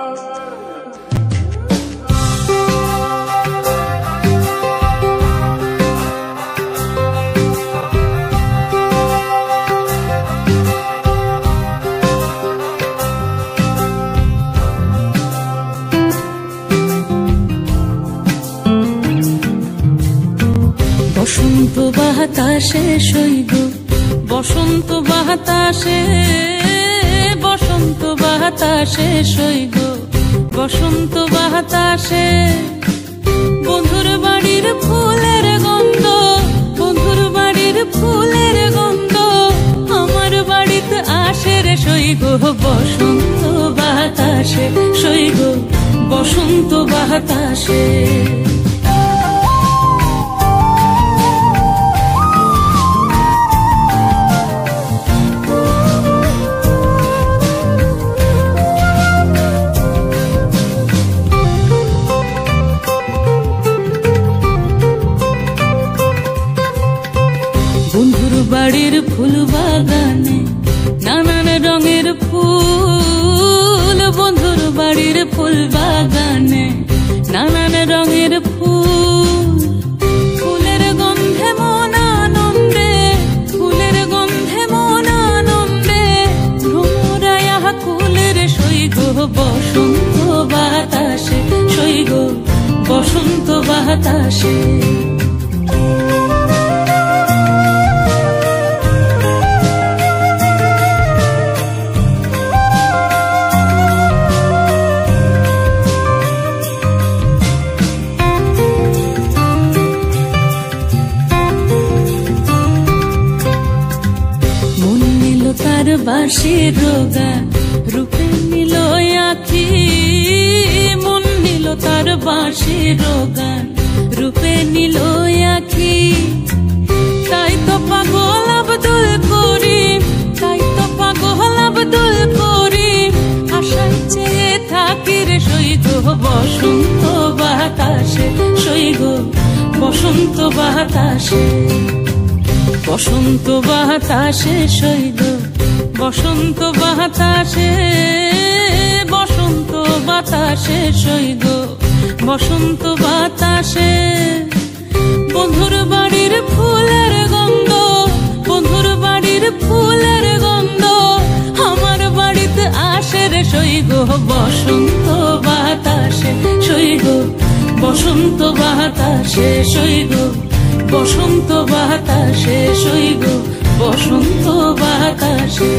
বসন্ত বাতাসে শৈব, বসন্ত বাতাসে, বসন্ত বাতাসে শৈব, বসন্ত বাতাসে বন্ধুর বাড়ির ফুলের গন্ধ, বন্ধুর বাড়ির ফুলের গন্ধ আমার বাড়িতে আসে রে শৈব। বসন্ত বাতাসে শৈব, বসন্ত বাতাসে। বন্ধুর বাড়ির ফুল বাগানে নানান রঙের ফুল, বন্ধুর বাড়ির ফুল বাগানে নানান রঙের ফুল। ফুলের গন্ধে মন আনন্দে, ফুলের গন্ধে মন আনন্দে ভ্রমরায়া কুলের সৈগ। বসন্ত বাতাসে সৈগ, বসন্ত বাতাসে। তার বাঁশির গান রূপে নিল আখি, মন নিল তার বাঁশির গান রূপে নিল আখি। তাই তো পাগল আব্দুল করিম, তাই তো পাগল আব্দুল করিম আশায় চেয়ে থাকি রে শৈগ। বসন্ত বাতাসে শৈগ, বসন্ত বাতাসে। বসন্ত বাতাসে শৈব, বসন্ত বাতাসে, বসন্ত বাতাসে শৈব, বসন্ত বাতাসে বন্ধুর বাড়ির ফুলের গন্ধ, বন্ধুর বাড়ির ফুলের গন্ধ আমার বাড়িতে আসে রে শৈব। বসন্ত বাতাসে শৈব, বসন্ত বাতাসে শৈব, বসন্ত বাতাসে শৈব, বসন্ত বাতাসে।